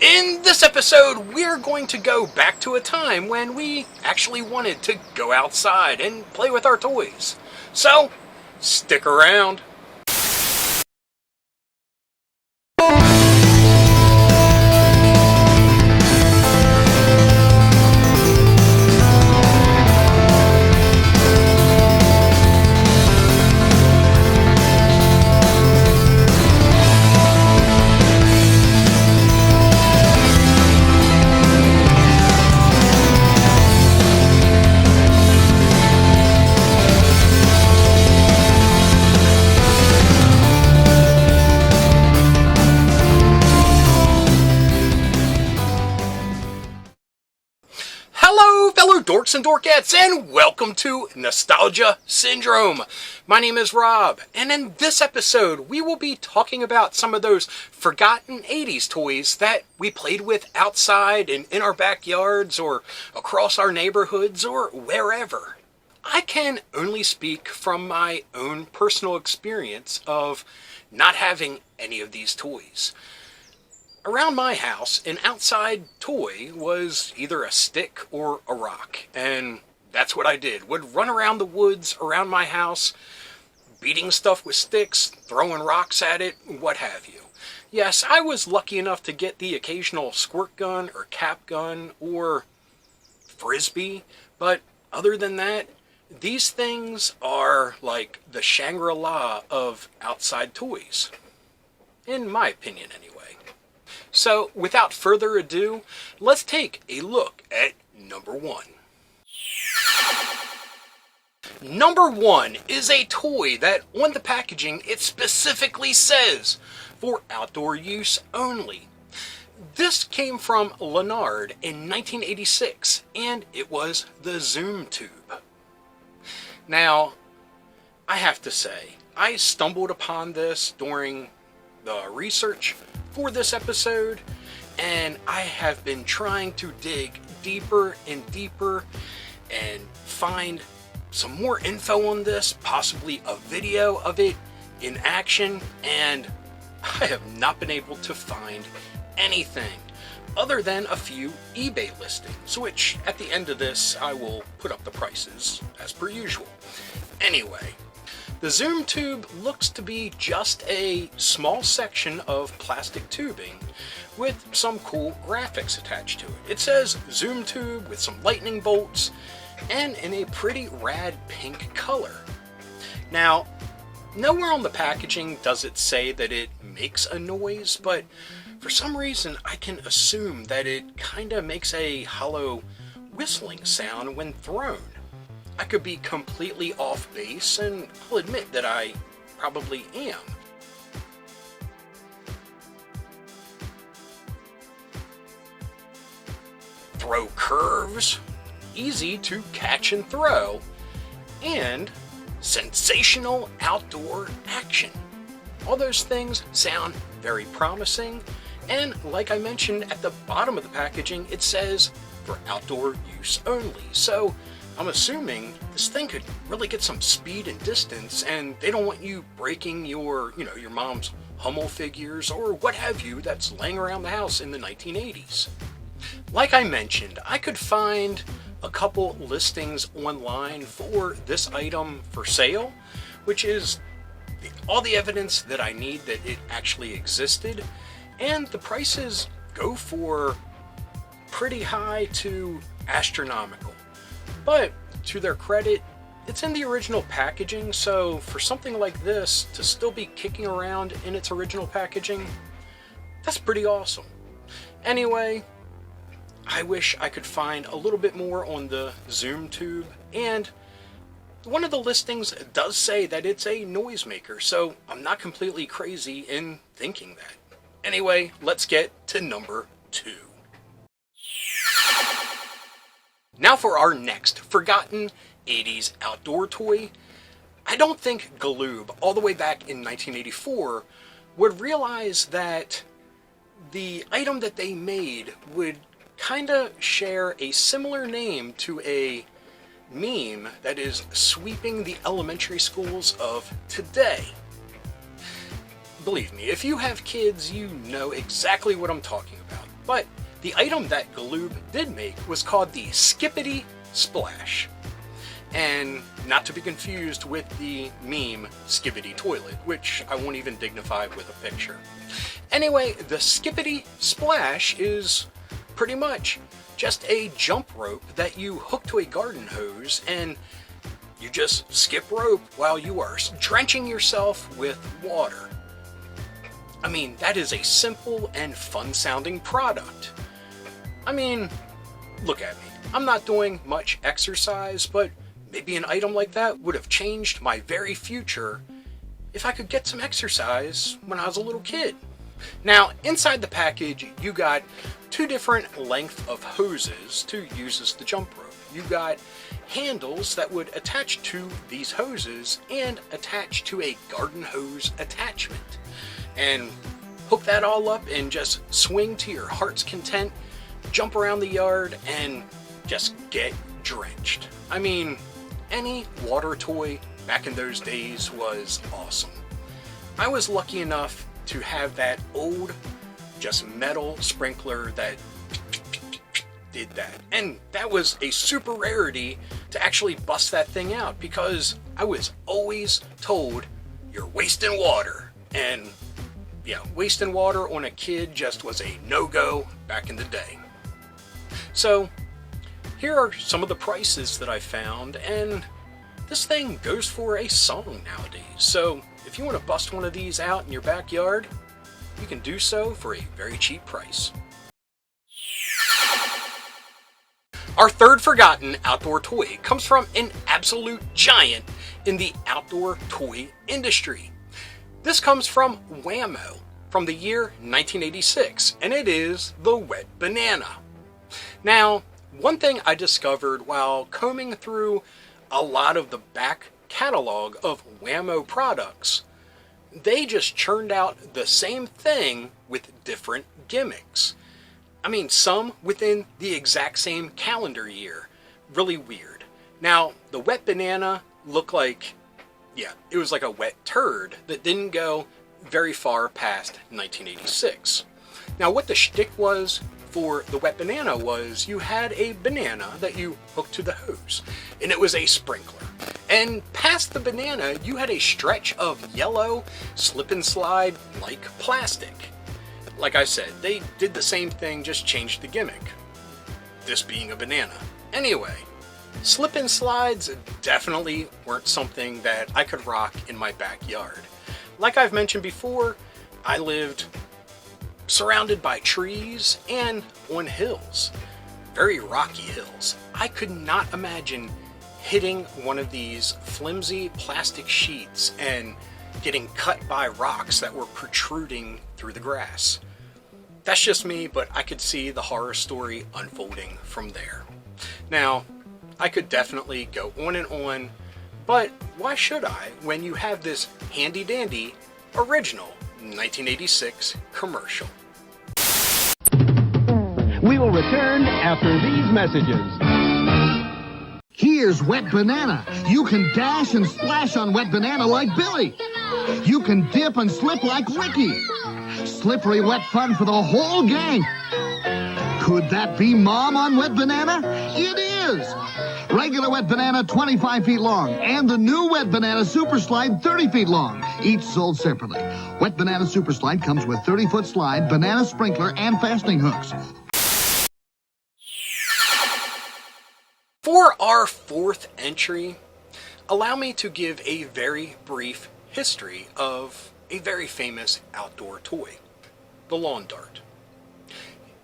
In this episode, we're going to go back to a time when we actually wanted to go outside and play with our toys. So, stick around. Hello, fellow dorks and dorkettes, and welcome to Nostalgia Syndrome. My name is Rob, and in this episode, we will be talking about some of those forgotten 80s toys that we played with outside and in our backyards or across our neighborhoods or wherever. I can only speak from my own personal experience of not having any of these toys. Around my house, an outside toy was either a stick or a rock, and that's what I did. Would run around the woods around my house, beating stuff with sticks, throwing rocks at it, what have you. Yes, I was lucky enough to get the occasional squirt gun or cap gun or frisbee, but other than that, these things are like the Shangri-La of outside toys. In my opinion, anyway. So, without further ado, let's take a look at number one. Number one is a toy that on the packaging it specifically says for outdoor use only. This came from Leonard in 1986, and it was the Zoom Tube. Now, I have to say, I stumbled upon this during the research for this episode, and I have been trying to dig deeper and deeper and find some more info on this, possibly a video of it in action, and I have not been able to find anything other than a few eBay listings, which at the end of this I will put up the prices as per usual. Anyway, the Zoom Tube looks to be just a small section of plastic tubing with some cool graphics attached to it. It says Zoom Tube with some lightning bolts and in a pretty rad pink color. Now, nowhere on the packaging does it say that it makes a noise, but for some reason I can assume that it kinda makes a hollow whistling sound when thrown. I could be completely off base, and I'll admit that I probably am. Throw curves, easy to catch and throw, and sensational outdoor action. All those things sound very promising, and like I mentioned at the bottom of the packaging, it says for outdoor use only. So I'm assuming this thing could really get some speed and distance, and they don't want you breaking your mom's Hummel figures or what have you that's laying around the house in the 1980s. Like I mentioned, I could find a couple listings online for this item for sale, which is all the evidence that I need that it actually existed, and the prices go for pretty high to astronomical. But to their credit, it's in the original packaging, so for something like this to still be kicking around in its original packaging, that's pretty awesome. Anyway, I wish I could find a little bit more on the Zoom Tube, and one of the listings does say that it's a noisemaker, so I'm not completely crazy in thinking that. Anyway, let's get to number two. Now for our next forgotten 80s outdoor toy. I don't think Galoob, all the way back in 1984, would realize that the item that they made would kinda share a similar name to a meme that is sweeping the elementary schools of today. Believe me, if you have kids, you know exactly what I'm talking about. But the item that Galoob did make was called the Skippity Splash. And not to be confused with the meme Skippity Toilet, which I won't even dignify with a picture. Anyway, the Skippity Splash is pretty much just a jump rope that you hook to a garden hose and you just skip rope while you are drenching yourself with water. I mean, that is a simple and fun sounding product. I mean, look at me. I'm not doing much exercise, but maybe an item like that would have changed my very future if I could get some exercise when I was a little kid. Now, inside the package, you got two different lengths of hoses to use as the jump rope. You got handles that would attach to these hoses and attach to a garden hose attachment. And hook that all up and just swing to your heart's content, jump around the yard, and just get drenched. I mean, any water toy back in those days was awesome. I was lucky enough to have that old, just metal sprinkler that did that. And that was a super rarity to actually bust that thing out, because I was always told, you're wasting water. And yeah, wasting water on a kid just was a no-go back in the day. So here are some of the prices that I found, and this thing goes for a song nowadays. So if you want to bust one of these out in your backyard, you can do so for a very cheap price. Our third forgotten outdoor toy comes from an absolute giant in the outdoor toy industry. This comes from Wham-O from the year 1986, and it is the wet banana. Now, one thing I discovered while combing through a lot of the back catalog of Wham-O products, they just churned out the same thing with different gimmicks. I mean, some within the exact same calendar year. Really weird. Now, the wet banana looked like, yeah, it was like a wet turd that didn't go very far past 1986. Now, what the shtick was for the wet banana was you had a banana that you hooked to the hose, and it was a sprinkler. And past the banana, you had a stretch of yellow slip and slide like plastic. Like I said, they did the same thing, just changed the gimmick. This being a banana. Anyway, slip and slides definitely weren't something that I could rock in my backyard. Like I've mentioned before, I lived surrounded by trees and on hills. Very rocky hills. I could not imagine hitting one of these flimsy plastic sheets and getting cut by rocks that were protruding through the grass. That's just me, but I could see the horror story unfolding from there. Now, I could definitely go on and on, but why should I when you have this handy dandy original 1986 commercial? We will return after these messages. Here's Wet Banana. You can dash and splash on Wet Banana like Billy. You can dip and slip like Ricky. Slippery wet fun for the whole gang. Could that be Mom on Wet Banana? It is. Regular Wet Banana, 25 feet long, and the new Wet Banana Super Slide, 30 feet long, each sold separately. Wet Banana Super Slide comes with 30-foot slide, banana sprinkler, and fastening hooks. For our fourth entry, allow me to give a very brief history of a very famous outdoor toy, the lawn dart.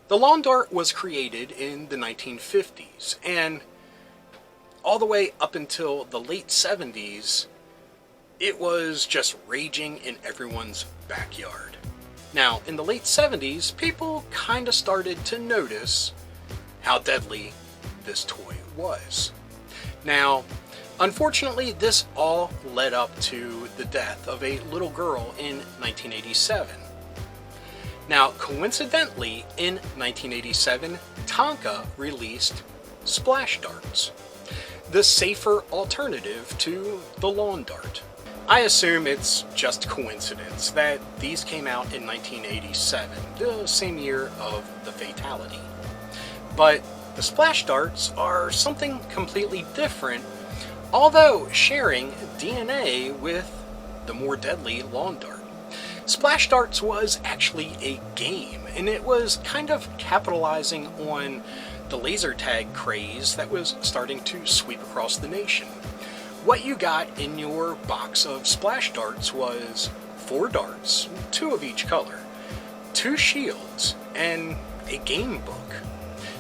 The lawn dart was created in the 1950s, and all the way up until the late 70s, it was just raging in everyone's backyard. Now, in the late 70s, people kind of started to notice how deadly this toy was. Now, unfortunately, this all led up to the death of a little girl in 1987. Now, coincidentally, in 1987, Tonka released splash darts, the safer alternative to the lawn dart. I assume it's just coincidence that these came out in 1987, the same year of the fatality. But the splash darts are something completely different, although sharing DNA with the more deadly lawn dart. Splash darts was actually a game, and it was kind of capitalizing on the laser tag craze that was starting to sweep across the nation. What you got in your box of splash darts was 4 darts, 2 of each color, 2 shields, and a game book.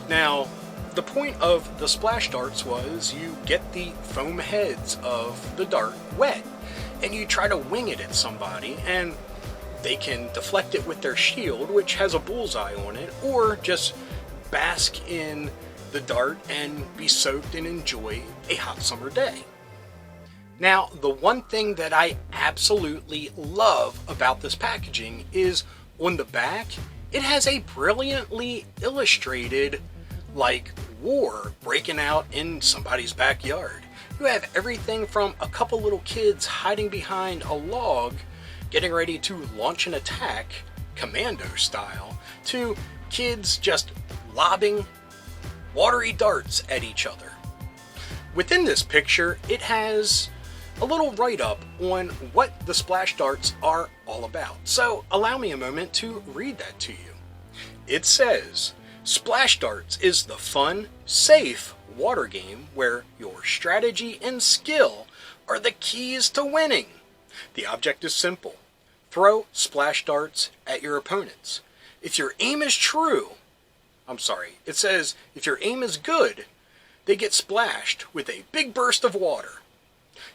Now, the point of the splash darts was you get the foam heads of the dart wet, and you try to wing it at somebody, and they can deflect it with their shield, which has a bullseye on it, or just bask in the dart and be soaked and enjoy a hot summer day. Now, the one thing that I absolutely love about this packaging is on the back, it has a brilliantly illustrated, like, war breaking out in somebody's backyard. You have everything from a couple little kids hiding behind a log, getting ready to launch an attack, commando style, to kids just lobbing watery darts at each other. Within this picture, it has a little write-up on what the splash darts are all about. So allow me a moment to read that to you. It says, Splash darts is the fun, safe water game where your strategy and skill are the keys to winning. The object is simple. Throw splash darts at your opponents. If your aim is it says if your aim is good, they get splashed with a big burst of water.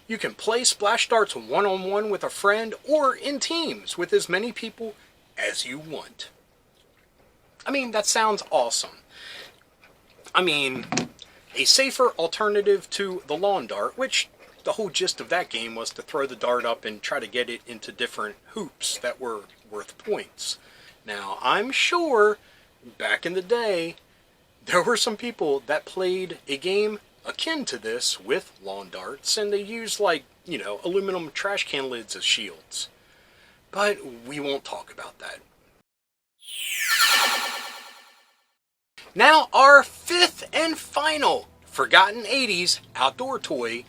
You can play splash darts one-on-one with a friend or in teams with as many people as you want. I mean, that sounds awesome. I mean, a safer alternative to the lawn dart, which the whole gist of that game was to throw the dart up and try to get it into different hoops that were worth points. Now, I'm sure back in the day, there were some people that played a game akin to this with lawn darts, and they used, like, aluminum trash can lids as shields. But we won't talk about that. Now, our 5th and final forgotten 80s outdoor toy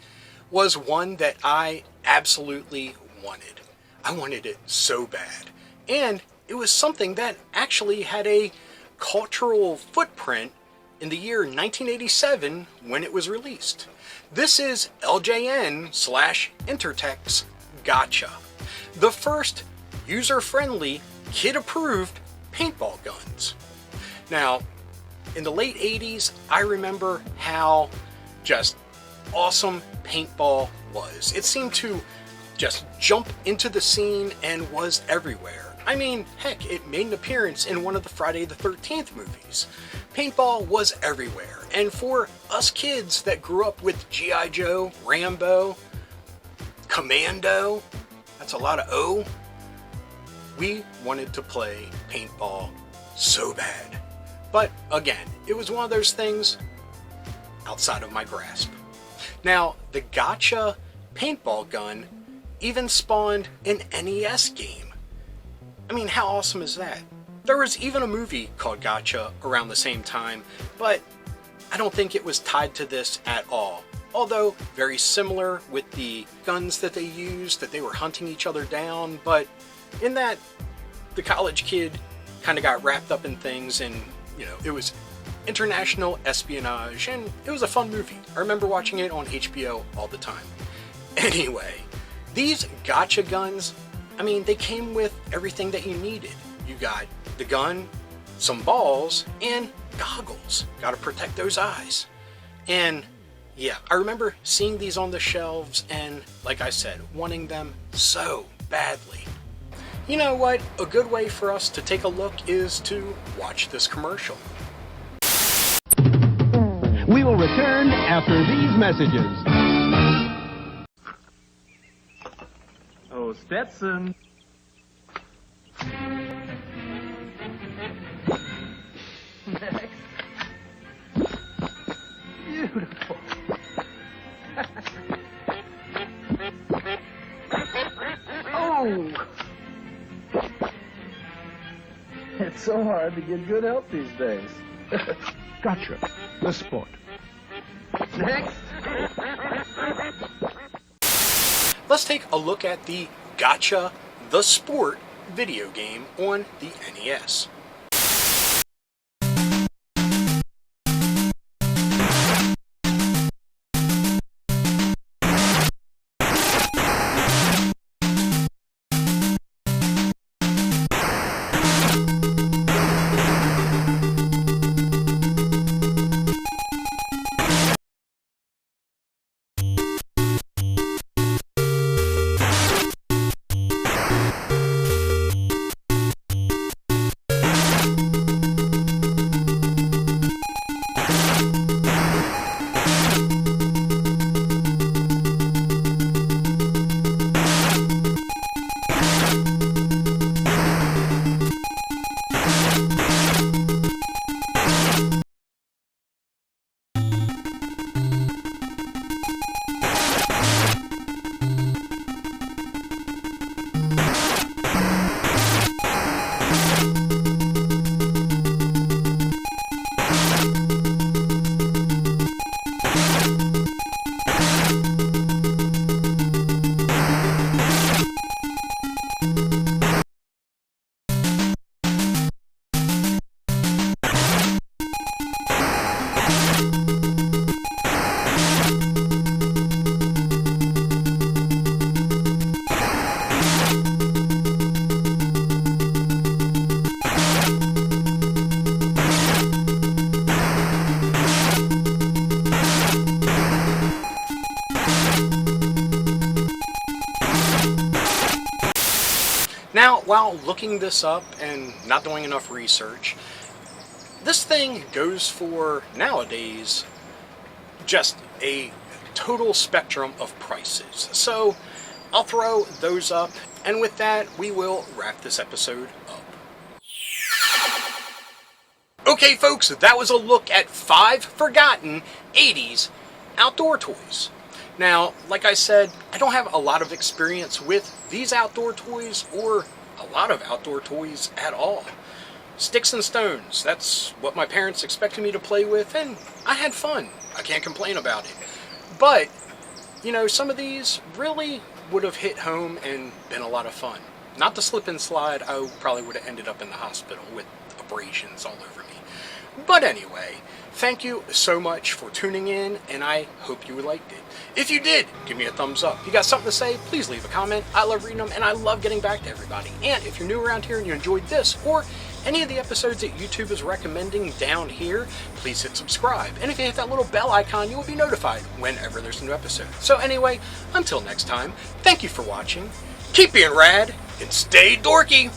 was one that I absolutely wanted. I wanted it so bad. And it was something that actually had a cultural footprint in the year 1987 when it was released. This is LJN/Intertech's Gotcha, the first user-friendly, kid-approved paintball guns. Now, in the late 80s, I remember how just awesome paintball was. It seemed to just jump into the scene and was everywhere. I mean, heck, it made an appearance in one of the Friday the 13th movies. Paintball was everywhere, and for us kids that grew up with G.I. Joe, Rambo, Commando, that's a lot of O, we wanted to play paintball so bad. But again, it was one of those things outside of my grasp. Now, the Gotcha paintball gun even spawned an NES game. I mean, how awesome is that? There was even a movie called Gotcha around the same time, but I don't think it was tied to this at all. Although very similar with the guns that they used, that they were hunting each other down, but in that, the college kid kind of got wrapped up in things, and it was international espionage, and it was a fun movie. I remember watching it on HBO all the time. Anyway, these Gotcha guns, I mean, they came with everything that you needed. You got the gun, some balls, and goggles. Gotta protect those eyes. And yeah, I remember seeing these on the shelves and, like I said, wanting them so badly. You know what? A good way for us to take a look is to watch this commercial. We will return after these messages. Oh, Stetson. Next. Beautiful. so hard to get good help these days. Gotcha. The sport. Next. Let's take a look at the Gotcha the Sport video game on the NES. Now, while looking this up and not doing enough research, this thing goes for, nowadays, just a total spectrum of prices. So, I'll throw those up, and with that, we will wrap this episode up. Okay, folks, that was a look at 5 forgotten 80s outdoor toys. Now, like I said, I don't have a lot of experience with these outdoor toys or a lot of outdoor toys at all. Sticks and stones, that's what my parents expected me to play with, and I had fun. I can't complain about it. But, you know, some of these really would have hit home and been a lot of fun. Not the slip and slide, I probably would have ended up in the hospital with abrasions all over me. But anyway, thank you so much for tuning in, and I hope you liked it. If you did, give me a thumbs up. If you got something to say, please leave a comment. I love reading them, and I love getting back to everybody. And if you're new around here and you enjoyed this, or any of the episodes that YouTube is recommending down here, please hit subscribe. And if you hit that little bell icon, you will be notified whenever there's a new episode. So anyway, until next time, thank you for watching, keep being rad, and stay dorky!